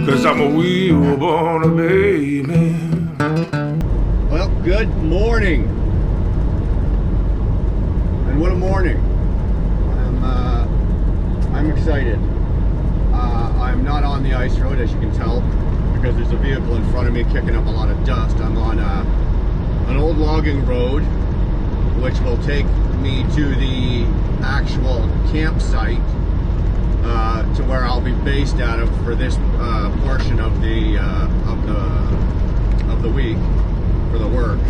'cause I'm a wheel born a baby. Well, good morning. And what a morning. I'm excited. I'm not on the ice road, as you can tell, because there's a vehicle in front of me kicking up a lot of dust. I'm on an old logging road, which will take me to the actual campsite, to where I'll be based out of for this portion of the week for the work.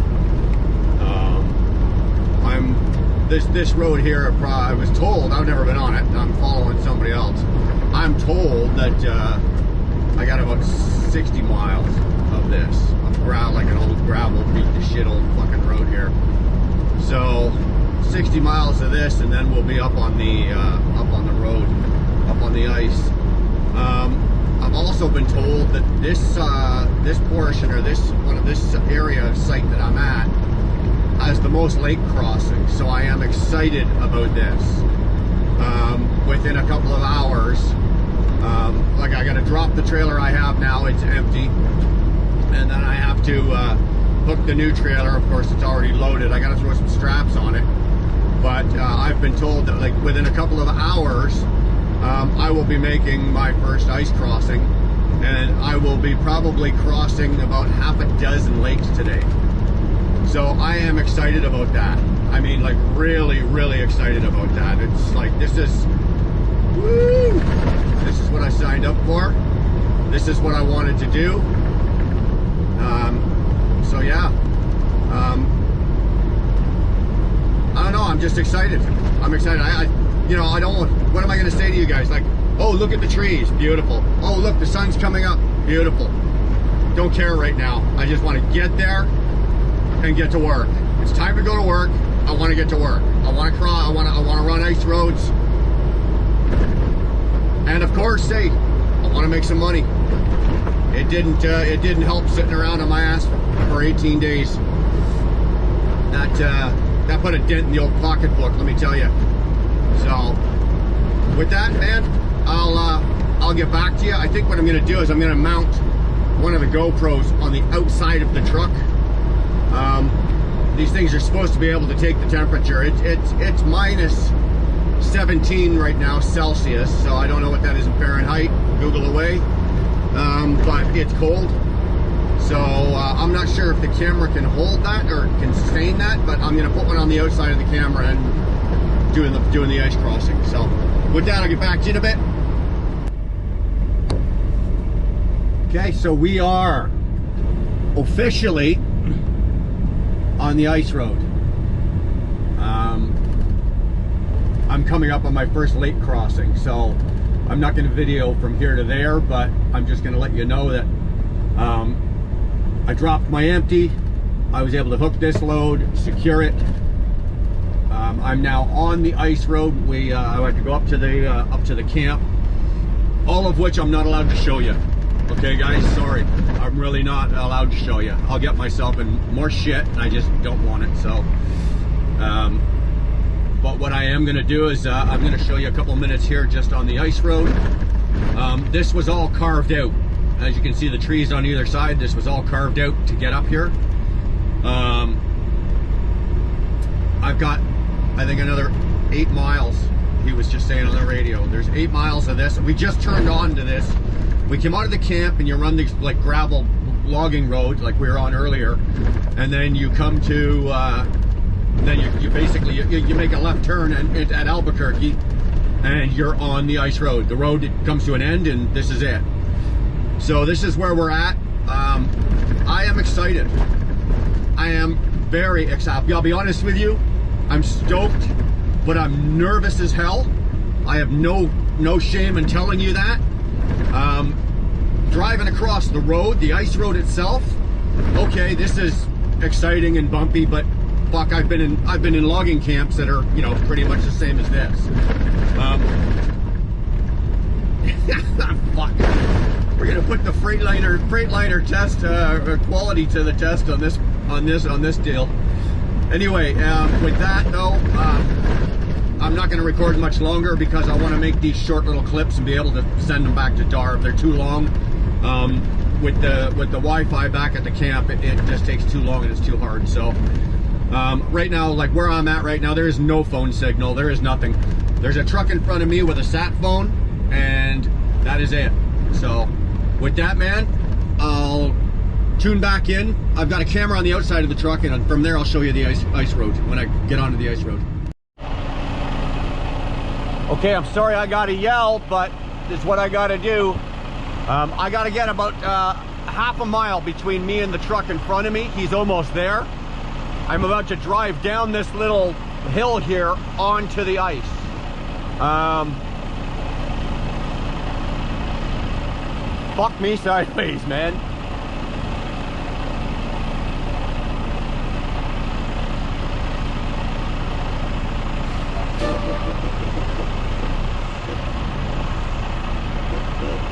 This road here, I was told, I've never been on it, I'm following somebody else. I'm told that I got about 60 miles of this, like an old gravel, beat to shit old fucking road here. So 60 miles of this, and then we'll be up on the road, up on the ice. I've also been told that this portion, or this area site that I'm at, has the most lake crossings. So I am excited about this. Within a couple of hours, like I got to drop the trailer I have now; it's empty, and then I have to hook the new trailer. Of course, it's already loaded. I got to throw some straps on it. But I've been told that like within a couple of hours, I will be making my first ice crossing, and I will be probably crossing about half a dozen lakes today. So I am excited about that. I mean, like really, really excited about that. It's like, this is what I signed up for. This is what I wanted to do. So yeah. I don't know, I'm just excited. I'm excited. I don't, what am I gonna say to you guys? Like, oh, look at the trees, beautiful. Oh, look, the sun's coming up, beautiful. Don't care right now. I just want to get there and get to work. It's time to go to work. I want to get to work. I want to crawl. I want to run ice roads. And of course, I want to make some money. It didn't help sitting around on my ass for 18 days. That put a dent in the old pocketbook, let me tell you. So, with that, man, I'll get back to you. I think what I'm going to do is I'm going to mount one of the GoPros on the outside of the truck. These things are supposed to be able to take the temperature. It's minus 17 right now Celsius, so I don't know what that is in Fahrenheit. Google away. But it's cold. So I'm not sure if the camera can hold that or can sustain that, but I'm gonna put one on the outside of the camera and doing the ice crossing. So with that, I'll get back to you in a bit. Okay, so we are officially on the ice road. I'm coming up on my first lake crossing, so I'm not going to video from here to there, but I'm just going to let you know that I dropped my empty. I was able to hook this load, secure it. I'm now on the ice road. I had to go up to the camp, all of which I'm not allowed to show you. Okay, guys, sorry. I'm really not allowed to show you. I'll get myself in more shit, and I just don't want it. So, but what I am going to do is I'm going to show you a couple minutes here just on the ice road. This was all carved out. As you can see, the trees on either side, this was all carved out to get up here. I've got, I think, another 8 miles. He was just saying on the radio. There's 8 miles of this. We just turned on to this. We came out of the camp, and you run these like gravel logging roads like we were on earlier, and then you come to, then you basically you make a left turn at Albuquerque, and you're on the ice road. The road comes to an end, and this is it. So this is where we're at. I am excited. I am very excited. I'll be honest with you. I'm stoked, but I'm nervous as hell. I have no shame in telling you that. Driving across the road, the ice road itself, okay, this is exciting and bumpy, but fuck, I've been in logging camps that are, you know, pretty much the same as this. Fuck. We're gonna put the Freightliner test quality to the test on this deal. Anyway, with that though, I'm not going to record much longer because I want to make these short little clips and be able to send them back to Dar. If they're too long, With the Wi-Fi back at the camp, it just takes too long and it's too hard. So right now, like where I'm at right now, there is no phone signal. There is nothing. There's a truck in front of me with a sat phone, and that is it. So with that, man, I'll tune back in. I've got a camera on the outside of the truck, and from there I'll show you the ice road when I get onto the ice road. Okay, I'm sorry I gotta yell, but this is what I gotta do. I gotta get about half a mile between me and the truck in front of me. He's almost there. I'm about to drive down this little hill here onto the ice. Fuck me sideways, man.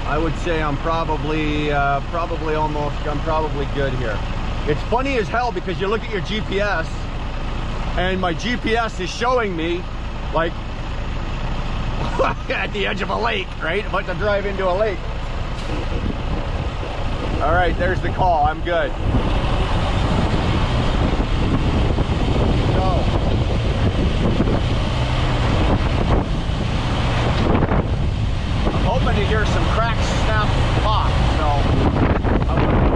I would say I'm probably good here. It's funny as hell because you look at your GPS and my GPS is showing me like at the edge of a lake, right? I'm about to drive into a lake. All right, there's the call. I'm good. I'm hoping to hear some cracks, snap, pop. So I want to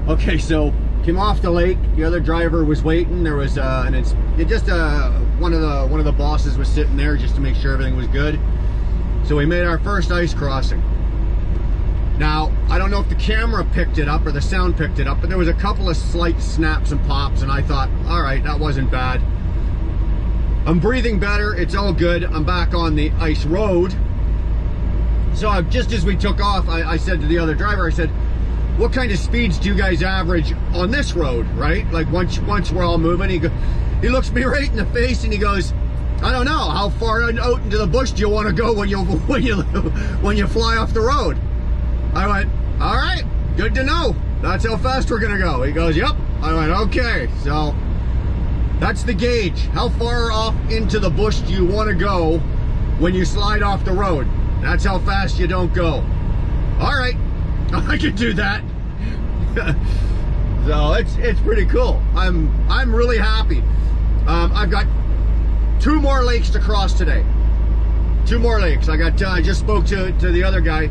Okay, so came off the lake. The other driver was waiting. There was one of the bosses was sitting there just to make sure everything was good. So we made our first ice crossing. Now I don't know if the camera picked it up or the sound picked it up, but there was a couple of slight snaps and pops, and I thought, all right, that wasn't bad. I'm breathing better. It's all good. I'm back on the ice road. So just as we took off, I said to the other driver, I said, what kind of speeds do you guys average on this road, right? Like once we're all moving, he looks me right in the face and he goes, I don't know, how far out into the bush do you want to go when you fly off the road? I went, all right, good to know. That's how fast we're gonna go. He goes, yep. I went, okay. So that's the gauge. How far off into the bush do you want to go when you slide off the road? That's how fast you don't go. All right. I could do that. So it's pretty cool. I'm really happy. I've got 2 more lakes to cross today. 2 more lakes. I just spoke to the other guy.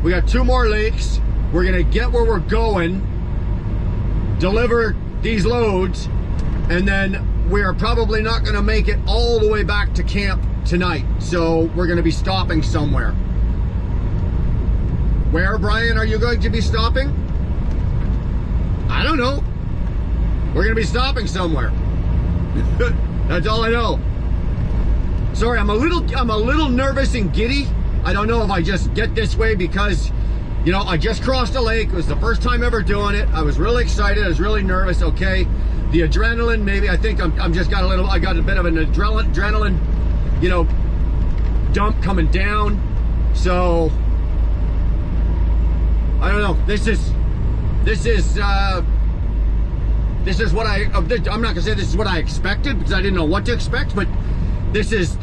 We got 2 more lakes. We're gonna get where we're going, deliver these loads, and then we're probably not gonna make it all the way back to camp tonight. So we're gonna be stopping somewhere. Where, Brian, are you going to be stopping? I don't know. We're gonna be stopping somewhere. That's all I know. Sorry, I'm a little nervous and giddy. I don't know if I just get this way because, you know, I just crossed a lake. It was the first time ever doing it. I was really excited. I was really nervous. Okay, the adrenaline, maybe. I think I got a bit of an adrenaline, you know, dump coming down. So I don't know. This is what I'm not gonna say this is what I expected because I didn't know what to expect, but this is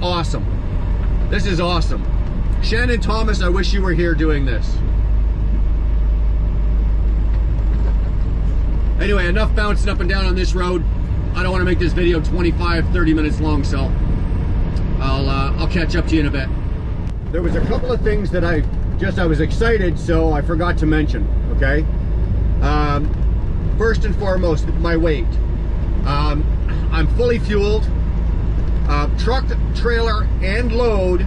awesome. This is awesome. Shannon Thomas, I wish you were here doing this. Anyway, enough bouncing up and down on this road. I don't want to make this video 25-30 minutes long, so I'll catch up to you in a bit. There was a couple of things that I was excited, so I forgot to mention, okay? first and foremost, my weight. I'm fully fueled, truck, trailer, and load.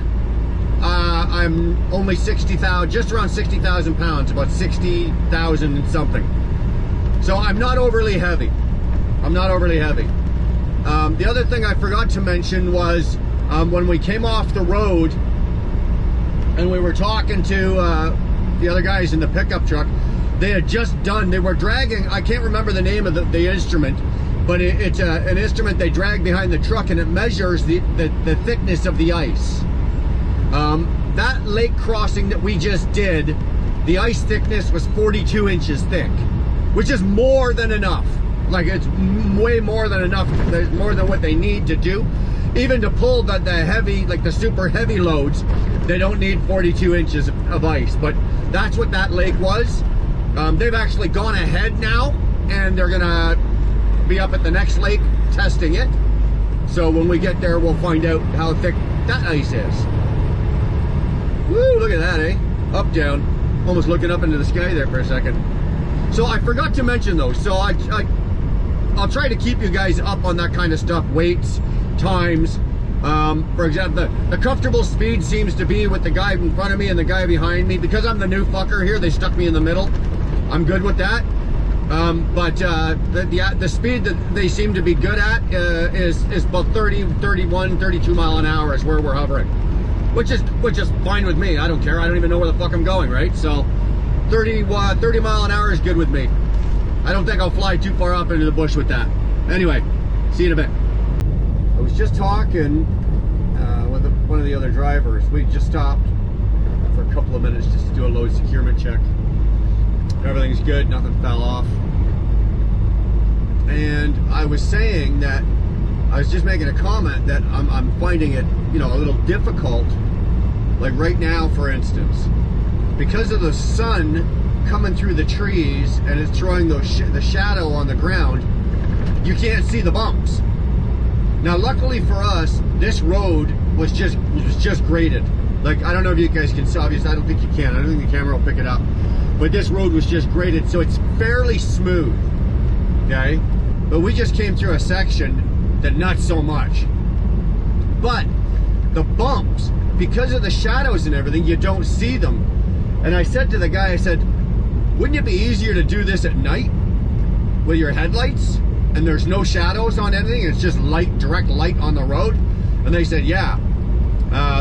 I'm only 60,000, just around 60,000 pounds, about 60,000 and something. So I'm not overly heavy. I'm not overly heavy. The other thing I forgot to mention was when we came off the road and we were talking to the other guys in the pickup truck, they had just done, they were dragging, I can't remember the name of the instrument, but it's an instrument they drag behind the truck, and it measures the thickness of the ice. That lake crossing that we just did, the ice thickness was 42 inches thick, which is more than enough. Like, it's way more than enough. There's more than what they need to do. Even to pull the heavy, like the super heavy loads, they don't need 42 inches of ice. But that's what that lake was. They've actually gone ahead now, and they're gonna be up at the next lake testing it. So when we get there, we'll find out how thick that ice is. Woo, look at that, eh? Up, down. Almost looking up into the sky there for a second. So I forgot to mention those. So I'll try to keep you guys up on that kind of stuff. Weights, times. For example, the comfortable speed seems to be with the guy in front of me and the guy behind me. Because I'm the new fucker here, they stuck me in the middle. I'm good with that. But the speed that they seem to be good at is about 30, 31, 32 mile an hour is where we're hovering. Which is fine with me. I don't care. I don't even know where the fuck I'm going, right? So 30 mile an hour is good with me. I don't think I'll fly too far up into the bush with that. Anyway, see you in a bit. I was just talking with one of the other drivers. We just stopped for a couple of minutes just to do a load securement check. Everything's good, nothing fell off. And I was saying that, I was just making a comment that I'm finding it, you know, a little difficult. Like right now, for instance, because of the sun coming through the trees and it's throwing the shadow on the ground, you can't see the bumps. Now, luckily for us, this road was just graded. Like, I don't know if you guys can see, obviously, I don't think you can. I don't think the camera will pick it up. But this road was just graded, so it's fairly smooth, okay? But we just came through a section that not so much. But the bumps, because of the shadows and everything, you don't see them. And I said to the guy, I said, wouldn't it be easier to do this at night with your headlights and there's no shadows on anything, it's just light, direct light on the road? And they said, yeah.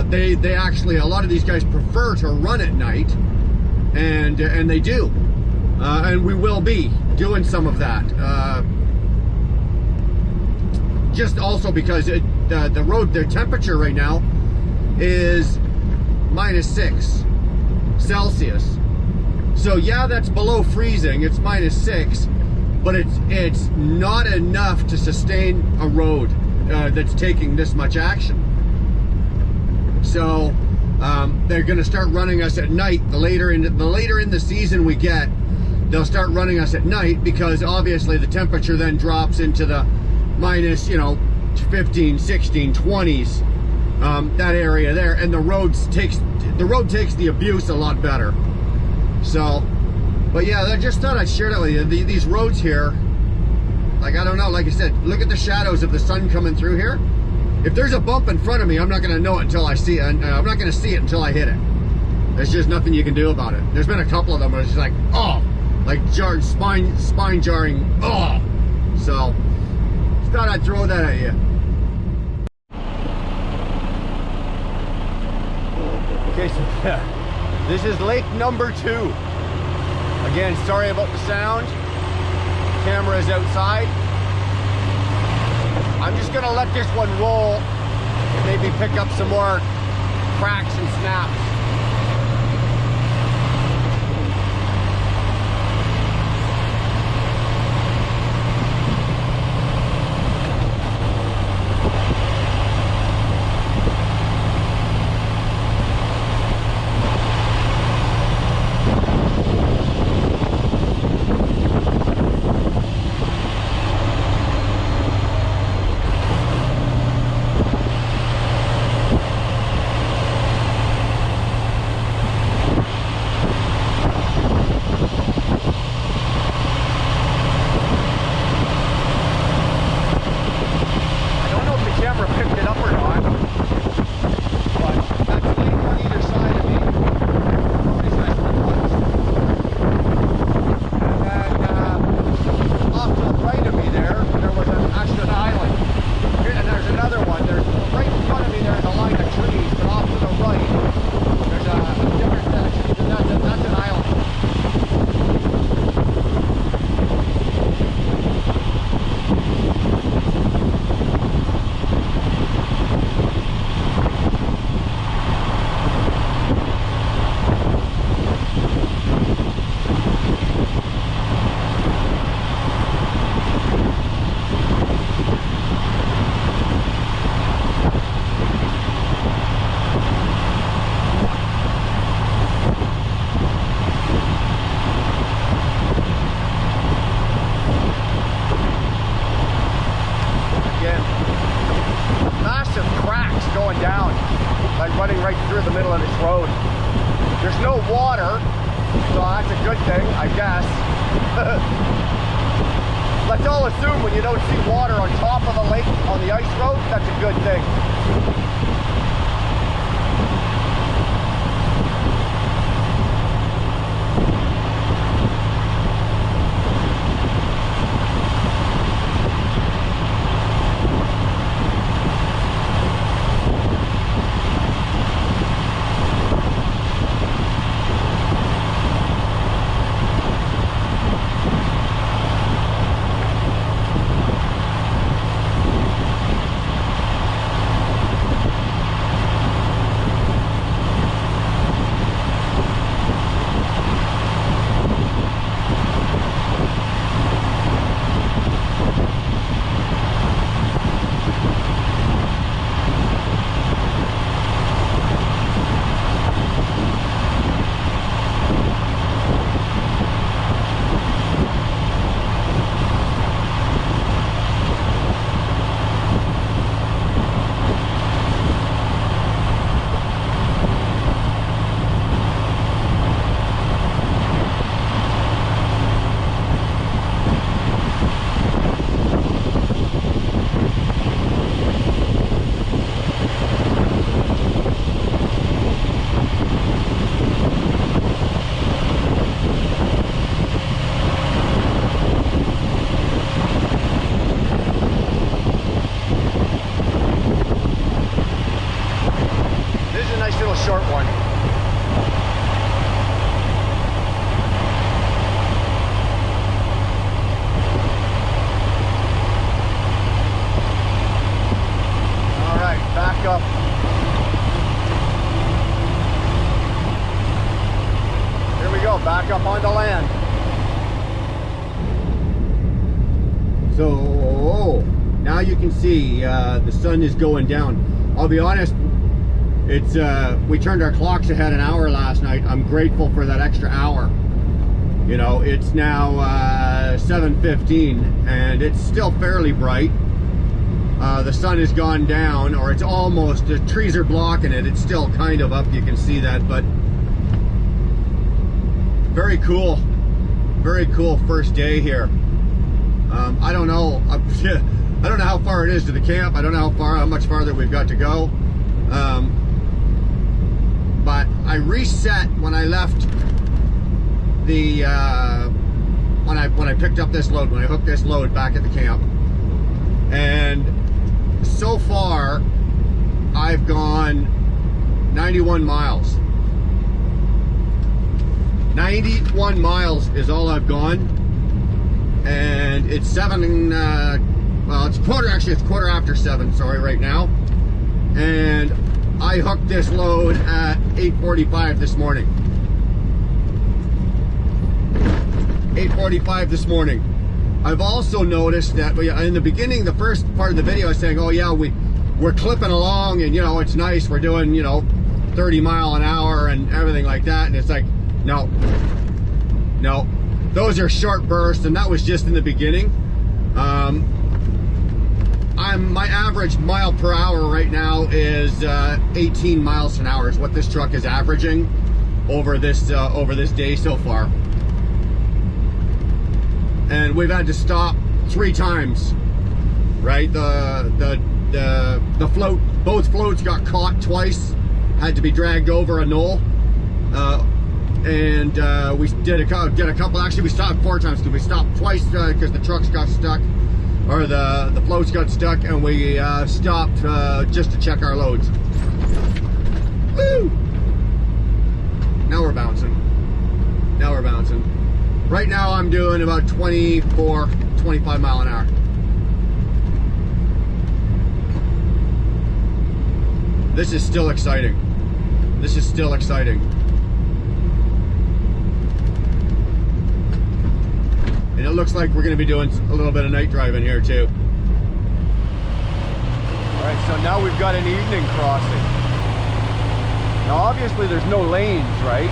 They actually, a lot of these guys prefer to run at night, and they do. And we will be doing some of that. Just also because the road, the temperature right now is -6 Celsius. So yeah, that's below freezing. It's -6, but it's not enough to sustain a road that's taking this much action. So they're going to start running us at night. The later in the season we get, they'll start running us at night, because obviously the temperature then drops into the minus, you know, 15, 16, 20s, that area there, and the road takes the abuse a lot better. So, but yeah, I just thought I'd share that with you. These roads here, like, I don't know, like I said, look at the shadows of the sun coming through here. If there's a bump in front of me, I'm not going to know it until I see it. I'm not going to see it until I hit it. There's just nothing you can do about it. There's been a couple of them where it's just like, oh, like spine jarring, oh. So, just thought I'd throw that at you. Okay, so this is lake number 2. Again, sorry about the sound. Camera is outside. I'm just gonna let this one roll, maybe pick up some more cracks and snaps. guess. Let's all assume when you don't see water on top of the lake on the ice road, that's a good thing. Short one. All right, back up. Here we go, back up onto land. So now you can see the sun is going down. I'll be honest, it's we turned our clocks ahead an hour last night. I'm grateful for that extra hour. You know, it's now 7:15 and it's still fairly bright. The sun has gone down, or it's almost, the trees are blocking it. It's still kind of up, you can see that, but very cool. Very cool first day here. I don't know. I don't know how far it is to the camp. I don't know how much farther we've got to go. But I reset when I left the when I picked up this load, when I hooked this load back at the camp, and so far I've gone 91 miles. 91 miles is all I've gone, and it's well, it's quarter after 7, sorry, right now, and I hooked this load at 8:45 this morning. 8:45 this morning. I've also noticed that in the beginning, the first part of the video, I was saying, oh yeah, we're clipping along and, you know, it's nice. We're doing, you know, 30 mile an hour and everything like that. And it's like, no, those are short bursts. And that was just in the beginning. My average mile per hour right now is 18 miles an hour is what this truck is averaging over this day so far. And we've had to stop 3 times, right? The float, both floats got caught twice, had to be dragged over a knoll, and we did a couple. Actually, we stopped 4 times because we stopped twice because the trucks got stuck, or the floats got stuck, and we stopped just to check our loads. Woo! Now we're bouncing. Now we're bouncing. Right now I'm doing about 24, 25 mile an hour. This is still exciting. This is still exciting. And it looks like we're going to be doing a little bit of night driving here too. Alright, so now we've got an evening crossing. Now obviously there's no lanes, right?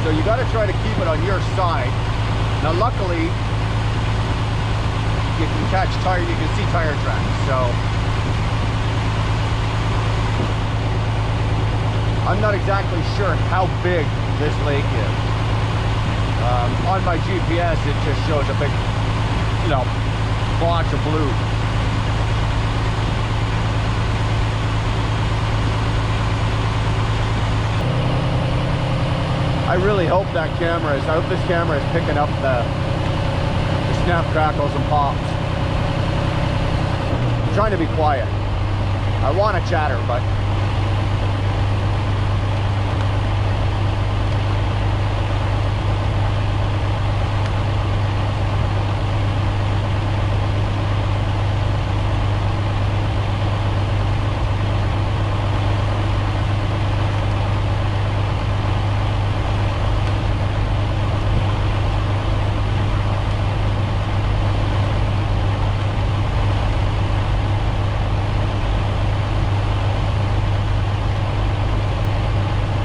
So you got to try to keep it on your side. Now luckily, you can see tire tracks. So I'm not exactly sure how big this lake is. On my GPS, it just shows a big, blotch of blue. I really hope I hope this camera is picking up the snap, crackles, and pops. I'm trying to be quiet. I want to chatter, but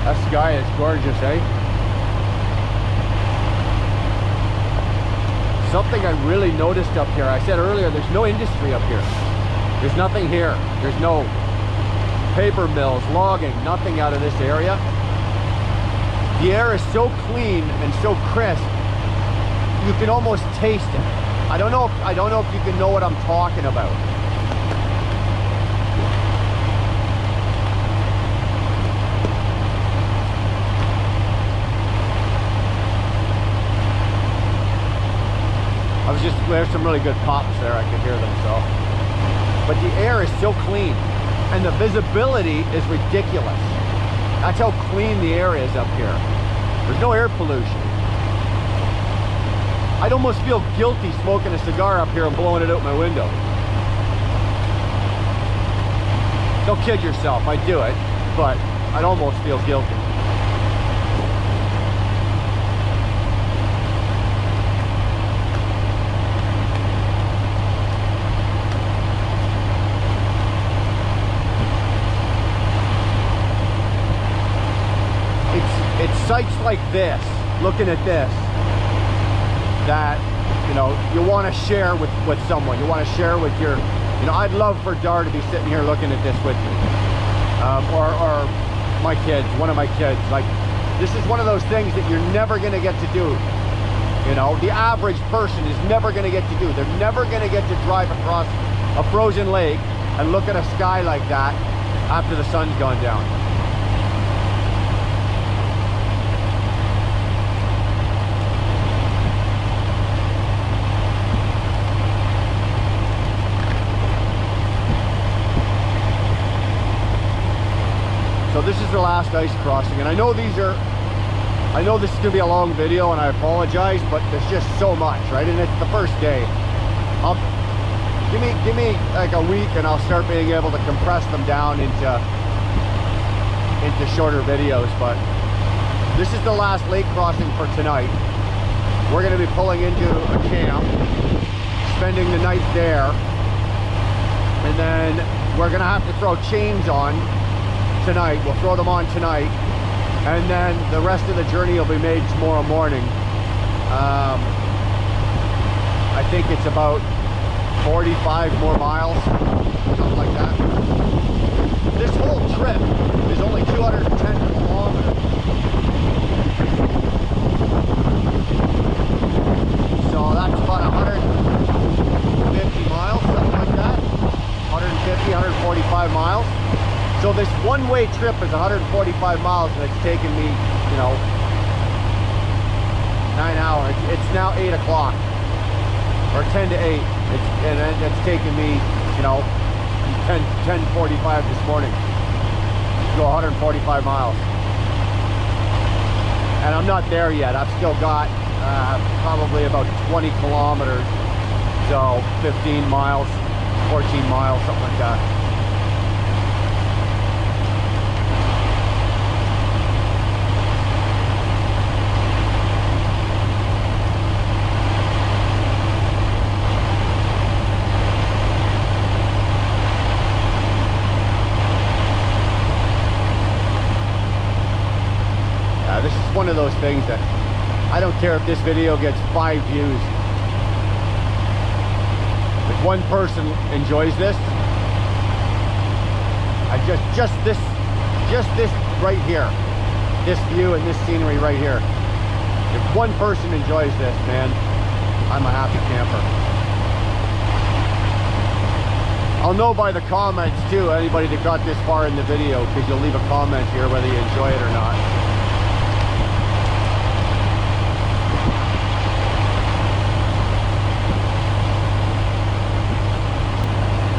that sky is gorgeous, eh? Something I really noticed up here, I said earlier, there's no industry up here. There's nothing here. There's no paper mills, logging, nothing out of this area. The air is so clean and so crisp, you can almost taste it. I don't know if you can know what I'm talking about. There's some really good pops there, I could hear them, so. But the air is so clean, and the visibility is ridiculous. That's how clean the air is up here. There's no air pollution. I'd almost feel guilty smoking a cigar up here and blowing it out my window. Don't kid yourself, I do it, but I'd almost feel guilty. It's sights like this, looking at this, that you want to share with someone. You want to share with your, I'd love for Dar to be sitting here looking at this with me, or my kids, one of my kids. Like, this is one of those things that you're never going to get to do. The average person is never going to get to do. They're never going to get to drive across a frozen lake and look at a sky like that after the sun's gone down. So this is the last ice crossing, and I know this is gonna be a long video, and I apologize, but there's just so much, right? And it's the first day. Give me like a week, and I'll start being able to compress them down into shorter videos. But this is the last lake crossing for tonight. We're gonna be pulling into a camp, spending the night there, and then we're gonna have to throw chains on tonight. We'll throw them on tonight, and then the rest of the journey will be made tomorrow morning. I think it's about 45 more miles, something like that. This whole trip is only 210 kilometers. So that's about 150 miles, something like that. 150, 145 miles. So this one-way trip is 145 miles, and it's taken me, 9 hours. It's now 8 o'clock, or 10 to 8. It's taken me, 10:45 this morning to go 145 miles. And I'm not there yet. I've still got probably about 20 kilometers, so 15 miles, 14 miles, something like that. This is one of those things that I don't care if this video gets 5 views. If one person enjoys this, just this right here, this view and this scenery right here, If one person enjoys this, man, I'm a happy camper. I'll know by the comments too, anybody that got this far in the video, because you'll leave a comment here whether you enjoy it or not.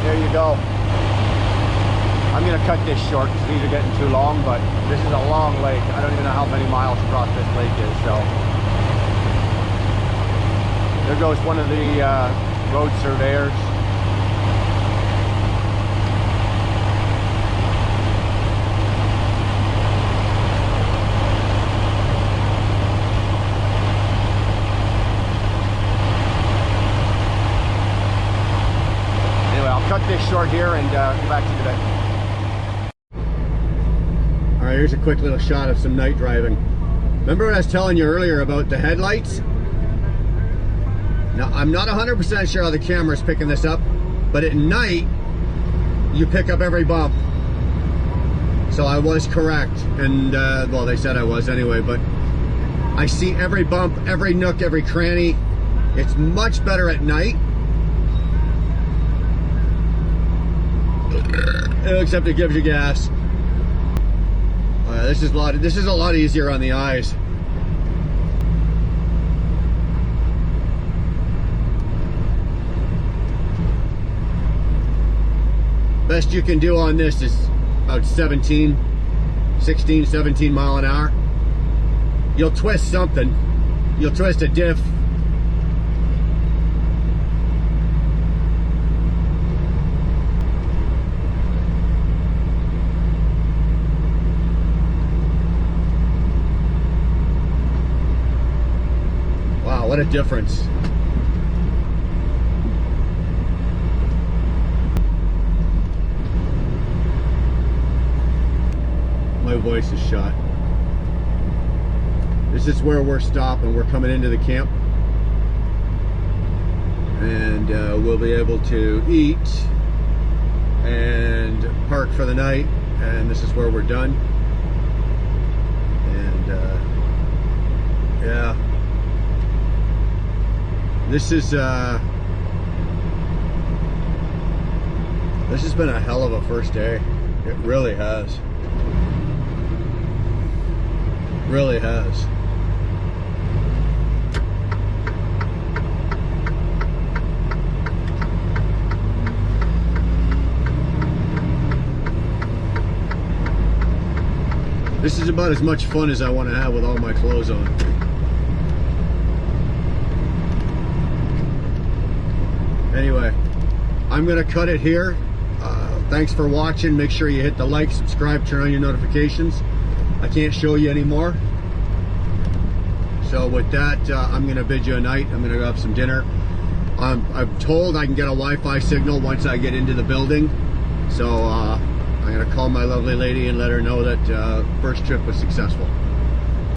There you go. I'm gonna cut this short because these are getting too long, but this is a long lake. I don't even know how many miles across this lake is, so. There goes one of the road surveyors. Anyway, I'll cut this short here and go back to the bed. All right, here's a quick little shot of some night driving. Remember what I was telling you earlier about the headlights? Now, I'm not 100% sure how the camera's picking this up, but at night, you pick up every bump. So I was correct, and well, they said I was anyway, but I see every bump, every nook, every cranny. It's much better at night. Except it gives you gas. This is a lot easier on the eyes. Best you can do on this is about 16, 17 mile an hour. You'll twist something. You'll twist a diff. Wow, what a difference. My voice is shot. This is where we're stopping. We're coming into the camp, and we'll be able to eat and park for the night, and this is where we're done. And yeah, this has been a hell of a first day. It really has. Really has. This is about as much fun as I want to have with all my clothes on. Anyway, I'm gonna cut it here. Thanks for watching. Make sure you hit the like, subscribe, turn on your notifications. I can't show you anymore. So with that, I'm gonna bid you a night. I'm gonna go have some dinner. I'm told I can get a Wi-Fi signal once I get into the building. So I'm gonna call my lovely lady and let her know that first trip was successful.